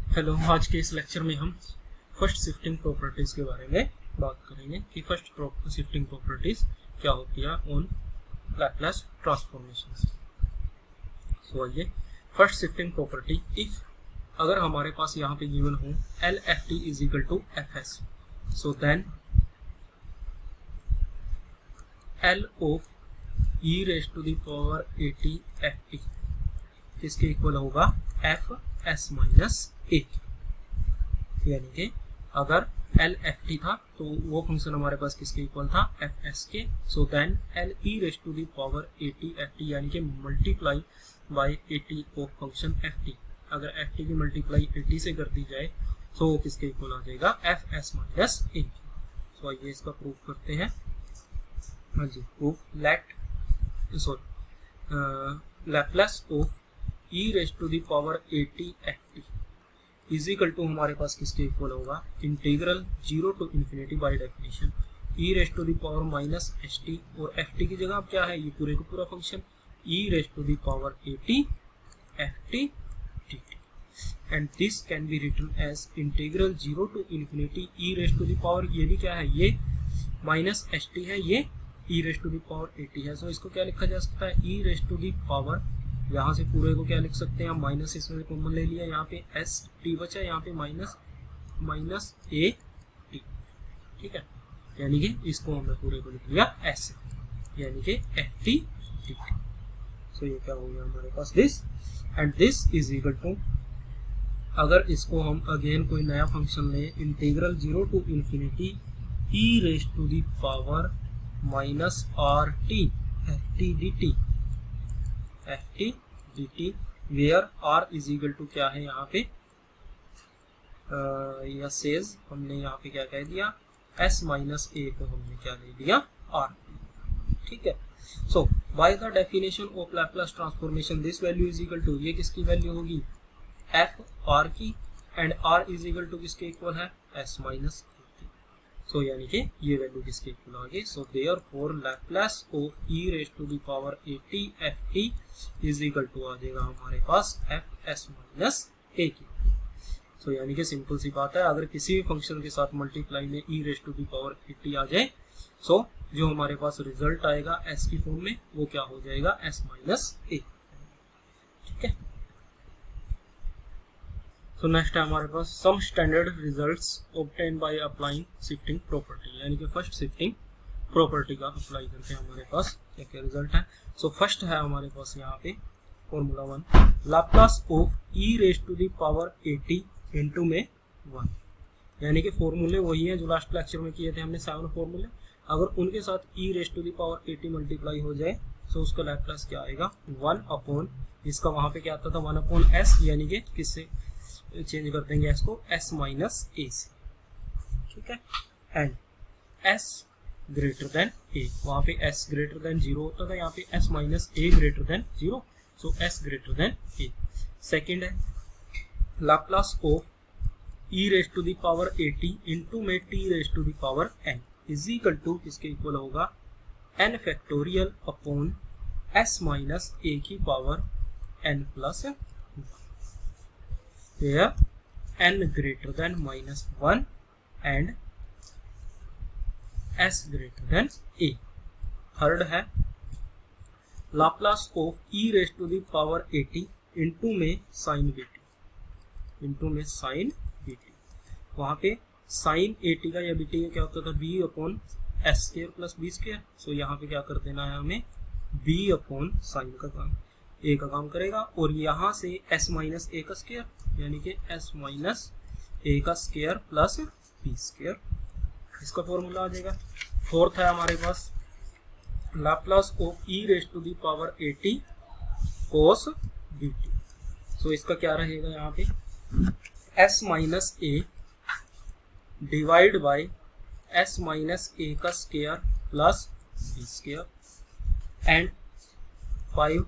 Hello, आज के इस लेक्चर में हम फर्स्ट शिफ्टिंग प्रॉपर्टीज के बारे में बात करेंगे कि फर्स्ट शिफ्टिंग प्रॉपर्टीज क्या होती है ऑन लैपलास ट्रांसफॉर्मेशंस। सो आइए, फर्स्ट शिफ्टिंग प्रॉपर्टी, इफ अगर हमारे पास यहाँ पे गिवन हो L F T is equal to F S, so then L of e raise to the power A T F t किसके इक्वल होगा एफ एस माइनस ए। यानी कि अगर एल एफ टी था तो वो फंक्शन हमारे पास किसके इक्वल था एफ एस के। So then L e raise to the power A T F t यानी कि multiply by a t of function f t. अगर एफ टी की मल्टीप्लाई ए टी से कर दी जाए तो वो किसके इक्वल आ जाएगा F S minus A. So आइए इसका प्रूफ करते हैं। हाँ जी, proof let Laplace of e raise to the power A T F T is equal to हमारे पास किसके इक्वल होगा integral 0 to infinity by definition e raise to the power minus S T, और F T की जगह अब क्या है ये पूरे का पूरा function e raise to the power A T F t t t, and this can be written as integral 0 to infinity e raise to the power, ये भी क्या है ये माइनस एस टी है, ये e raise to the power A T है। So इसको क्या लिखा जा सकता है e raise to the power, यहाँ से पूरे को क्या लिख सकते हैं हम माइनस, इसमें कॉमन ले लिया, यहाँ पे एस टी बचा, यहाँ पे माइनस ए टी, ठीक है। यानी कि इसको हमने पूरे को लिख लिया एस, यानी कि एफ टी टी। सो ये क्या हो गया हमारे पास this, and this is equal to, अगर इसको हम अगेन कोई नया फंक्शन ले integral 0 to infinity e raise to the power minus R T F T D T, F T D T, where R is equal to क्या है यहाँ पे यह सेज हमने यहाँ पे क्या कह दिया एस माइनस ए को हमने क्या ले दिया आर, ठीक है। So by the definition of Laplace transformation this value is equal to, ये किसकी वैल्यू होगी एफ आर की, and R is equal to किसके इक्वल है एस माइनस। सो यानी कि ये वैल्यू किसके इक्वल आ गई। So therefore Laplace of e raise to the power A T F T is equal to आ जाएगा हमारे पास एफ एस माइनस ए की। सो यानी कि सिंपल सी बात है, अगर किसी भी फंक्शन के साथ मल्टीप्लाई में e raise to the power A T आ जाए, सो जो हमारे पास रिजल्ट आएगा एस की फॉर्म में वो क्या हो जाएगा एस माइनस ए, ठीक है। सो नेक्स्ट है हमारे पास some standard results obtain by applying shifting property, यानी कि फर्स्ट शिफ्टिंग प्रॉपर्टी का अप्लाई करके हमारे पास क्या क्या रिजल्ट है। सो फर्स्ट है हमारे पास यहाँ पे formula 1 Laplace of e raise to the power 80 into में 1, यानी कि फॉर्मूले वही है जो लास्ट लेक्चर में किए थे हमने 7 फॉर्मूले। अगर उनके साथ e raise to the power 80 multiply हो जाए तो उसका लैप्लास क्या आएगा 1 अपॉन, इसका वहां पे क्या आता था 1 अपॉन एस, यानी कि किससे चेंज कर देंगे एस को एस माइनस ए से, ठीक है। एंड एस ग्रेटर देन ए, वहां पे एस ग्रेटर देन 0 होता था, यहाँ पे S minus A greater than 0, so S greater than A. Second है Laplace of e raise to the power 80 into में T raise to the power N is equal to किसके equal होगा N factorial upon S minus A की power N plus, where n greater than minus 1 and s greater than a। Third है Laplace of e raise to the power 80 into में sine BT, into में sine BT, वहां पे sign 80 का या BT का क्या होता था b upon S square plus B square. So यहाँ पे क्या कर देना है हमें b अपॉन साइन का काम ए का काम करेगा, और यहाँ से s माइनस ए का स्क्वायर, यानी कि s माइनस ए का स्क्वायर प्लस बी स्क्वायर, इसका फॉर्मूला आ जाएगा। फोर्थ है हमारे पास Laplace of e raise to the power 80 cos BT. So इसका क्या रहेगा यहाँ पे s minus A divide by s minus A का square plus B square, and 5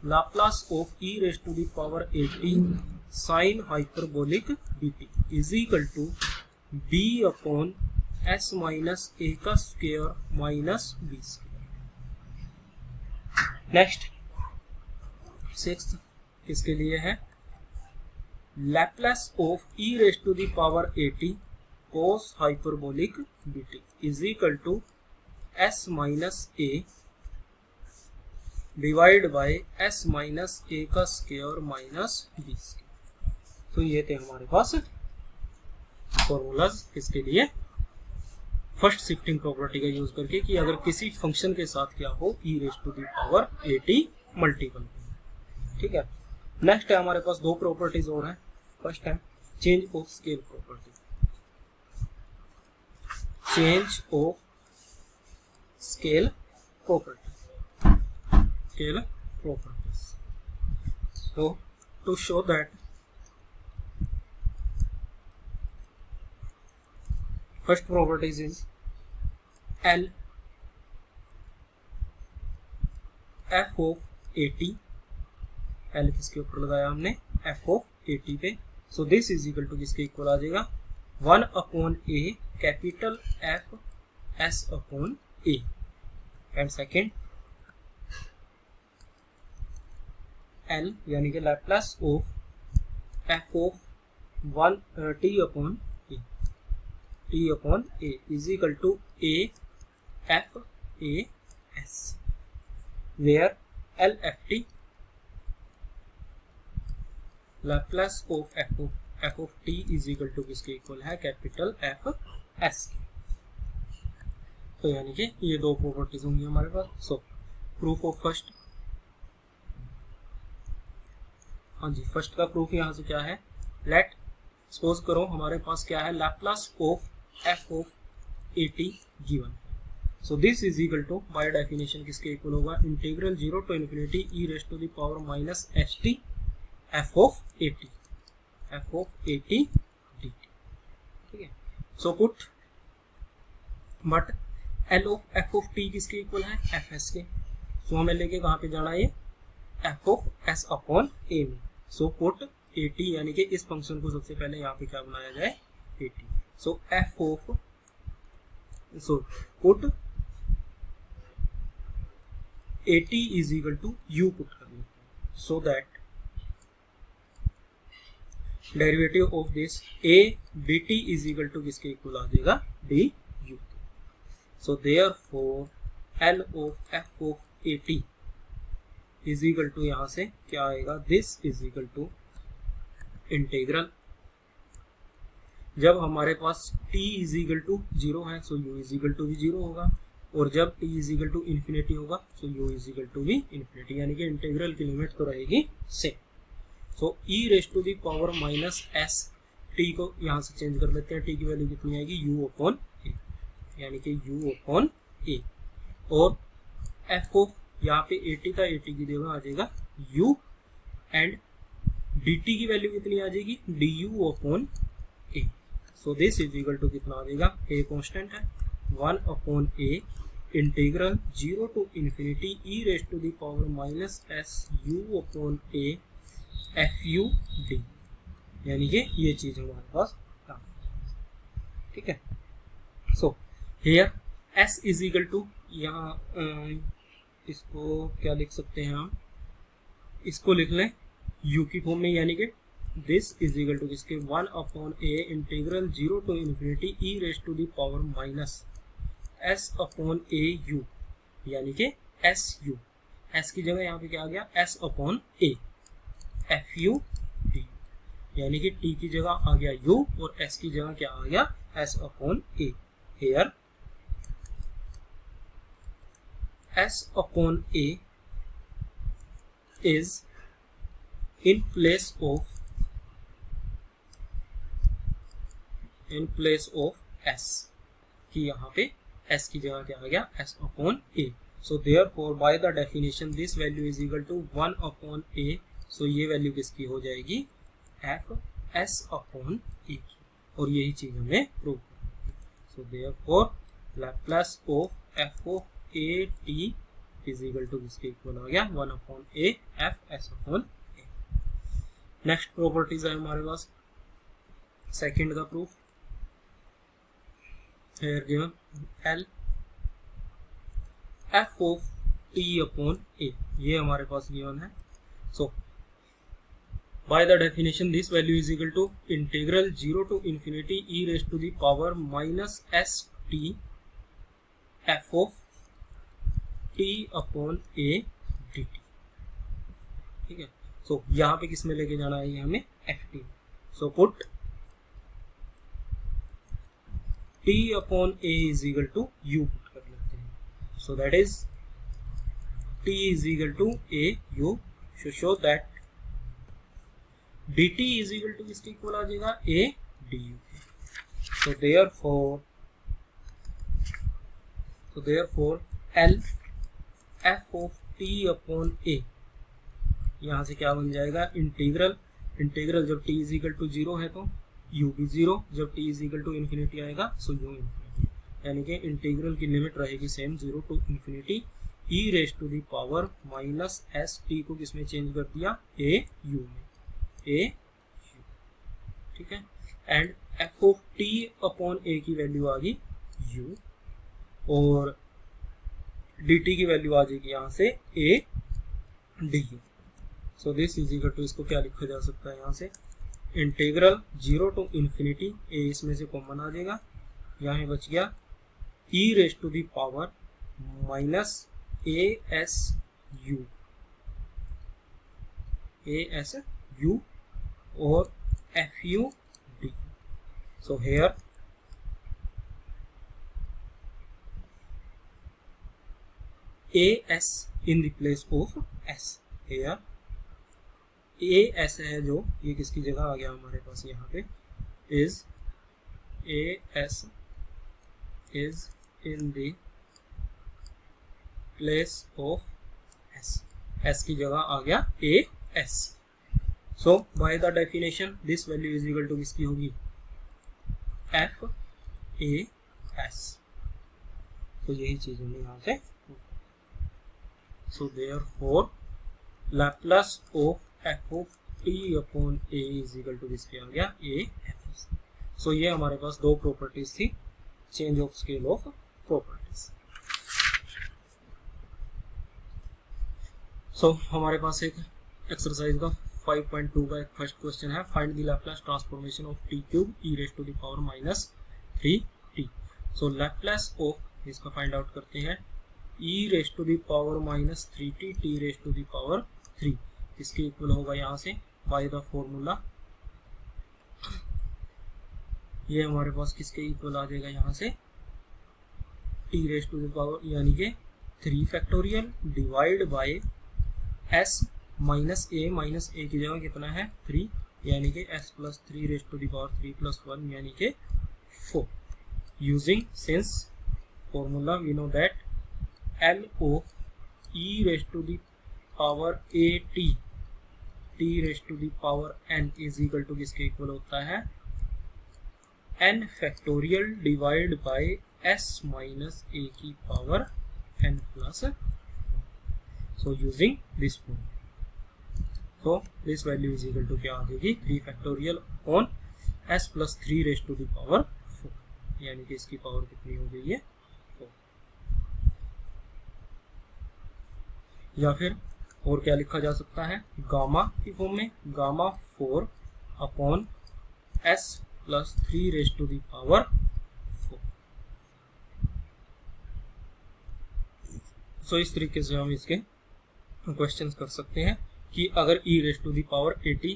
Laplace of e raise to the power 80 sine hyperbolic BT is equal to B upon S minus A का square minus B square. Next 6th किसके लिए है Laplace of e raise to the power AT cos hyperbolic BT is equal to S minus A divide by S minus A का square minus B square. तो ये थे हमारे पास formulas इसके लिए फर्स्ट शिफ्टिंग प्रॉपर्टी का यूज करके कि अगर किसी फंक्शन के साथ क्या हो e raise to the power AT multiple. ठीक है, नेक्स्ट है हमारे पास दो प्रॉपर्टीज और हैं। फर्स्ट है change of scale property, change of scale property, scale properties. So to show that first properties is L f of 80, L किसके ऊपर लगाया हमने f of 80 पे। So this is equal to किसके इक्वल आ जाएगा 1 upon a capital F S upon a। And second L यानी कि Laplace of f of 1 t upon a, t upon a is equal to a f a s, where L f t Laplace of f of t is equal to किसके equal है capital F S के। तो यानी कि ये दो properties होंगी हमारे पास। सो प्रूफ ऑफ फर्स्ट, हाँ जी, फर्स्ट का प्रूफ यहाँ से क्या है, लेट सपोज करो हमारे पास क्या है Laplace of f of 80 given. So this is equal to by definition किसके इक्वल होगा integral 0 to infinity e raise to the power minus h t f of 80 dt। ठीक है, so put but L of f of t किसके equal है fs के। सो हमें लेके कहाँ पे जाना है f of s upon a में। सो पुट 80 यानी कि इस फंक्शन को सबसे पहले यहाँ पे क्या बनाया जाए 80। So f of put 80 is equal to u put कर लेते हैं। So that derivative of this a dt is equal to किसके इक्वल आ जाएगा du। So therefore L of f of 80 is equal to यहाँ से क्या आएगा this is equal to integral, जब हमारे पास t इज इक्वल टू 0 है so u is equal to भी 0 होगा, और जब t is equal to infinity होगा so u is equal to भी इन्फिनिटी, यानी कि इंटीग्रल की लिमिट तो रहेगी same. So e raise to the power minus s, t को यहाँ से चेंज कर लेते हैं, t की वैल्यू कितनी आएगी u अपॉन a, यानी कि u अपॉन a, और f ऑफ यहाँ पे 80 था 80 की जगह आ जाएगा u, एंड dt की वैल्यू कितनी आ जाएगी du upon a। So this is equal to कितना आ जाएगा, a कांस्टेंट है 1 upon a integral 0 to infinity e raise to the power minus s u upon a f u d, यानी कि ये चीज हमारे पास। ठीक है, so here s is equal to यहाँ इसको क्या लिख सकते हैं हम, इसको लिख लें u की फॉर्म में, यानी कि दिस इज इक्वल टू किसके 1 upon a integral 0 to infinity e raise to the power minus s upon a u, यानी कि s u, s की जगह यहाँ पे क्या आ गया s upon a f u d, यानी कि t की जगह आ गया u और s की जगह क्या आ गया s upon a। Here s upon a is in place of s, कि यहाँ पे s की जगह क्या आ गया s upon a। so therefore by the definition this value is equal to 1 upon a, so ये वैल्यू किसकी हो जाएगी f s upon a की, और यही चीज हमें प्रूव करनी है। so therefore Laplace of f of a t is equal to किसके इक्वल आ गया 1 upon a f s upon a। Next properties है हमारे पास सेकंड का proof, here given L f of t upon a, ये हमारे पास गिवन है। सो By the definition, this value is equal to integral 0 to infinity e raised to the power minus st f of t upon a dt. ठीक है, सो यहाँ पे किस में लेके जाना है, ये हमें F T. So put t upon a is equal to u put कर लेते हैं. So that is t is equal to a u. Show that dt is equal to किसके इक्वल आ जाएगा, a du. so therefore L f of t upon a, यहाँ से क्या बन जाएगा, इंटीग्रल जब t is equal to 0 है तो u भी 0, जब t is equal to infinity आएगा सो u infinity, यानी कि इंटीग्रल की लिमिट रहेगी same 0 to infinity e raised to the power minus S t को किसमें चेंज कर दिया, a u में, a u. ठीक है, and f of t upon a की वैल्यू आ गई u, और dt की वैल्यू आ जाएगी यहाँ से a du. So this is equal to, इसको क्या लिखा जा सकता है यहाँ से, इंटीग्रल 0 टू इन्फिनिटी, a इसमें से कॉमन आ जाएगा, यहाँ बच गया e raised to the power minus as u और fu d. so here as in the place of s, here as है जो, ये किसकी जगह आ गया हमारे पास, यहाँ पे is as is in the place of s की जगह आ गया as. so by the definition this value is equal to किसकी होगी, f a s. तो यही चीज हमने यहाँ से, so therefore Laplace of f of t upon a is equal to किसके आ गया, a f. so ये हमारे पास दो प्रॉपर्टीज थी, change of scale of properties. So हमारे पास एक एक्सरसाइज का 5.2 का एक फर्स्ट क्वेश्चन है, find the Laplace transformation of T cube e raise to the power minus 3t. So Laplace of इसका फाइंड आउट करते हैं, e raise to the power minus 3t T raise to the power 3 इसके equal होगा यहाँ से by the formula, ये हमारे पास किसके इक्वल आ जाएगा यहाँ से, t raise to the power यानी कि 3 factorial divide by s minus a की जगह कितना है 3, यानी कि s plus 3 raise to the power 3 plus 1 यानी कि 4. Using since formula we know that L of e raise to the power a t raise to the power n is equal to किसके इक्वल होता है, n factorial divide by s minus a की power n plus. So using this formula, so this value is equal to क्या आ जाएगी, 3 factorial on s plus 3 raise to the power 4, यानी कि इसकी पावर कितनी हो गई है 4. या फिर और क्या लिखा जा सकता है, गामा की फॉर्म में, gamma 4 upon s plus 3 raise to the power 4. So इस तरीके से हम इसके क्वेश्चंस कर सकते हैं कि अगर e raise to the power 80,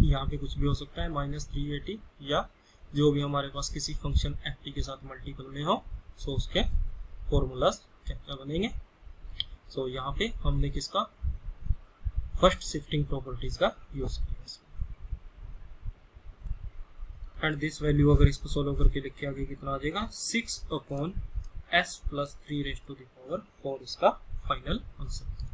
यहाँ पे कुछ भी हो सकता है माइनस 380, या जो भी हमारे पास किसी फंक्शन ft के साथ मल्टीपल में हो, सो उसके फॉर्मूलाज क्या क्या बनेंगे. सो यहाँ पे हमने किसका, फर्स्ट शिफ्टिंग प्रॉपर्टीज का यूज किया, एंड दिस वैल्यू अगर इसको सोल्व करके लिखे आगे कितना आ जाएगा, 6 upon s plus 3 raise to the power 4 इसका फाइनल आंसर.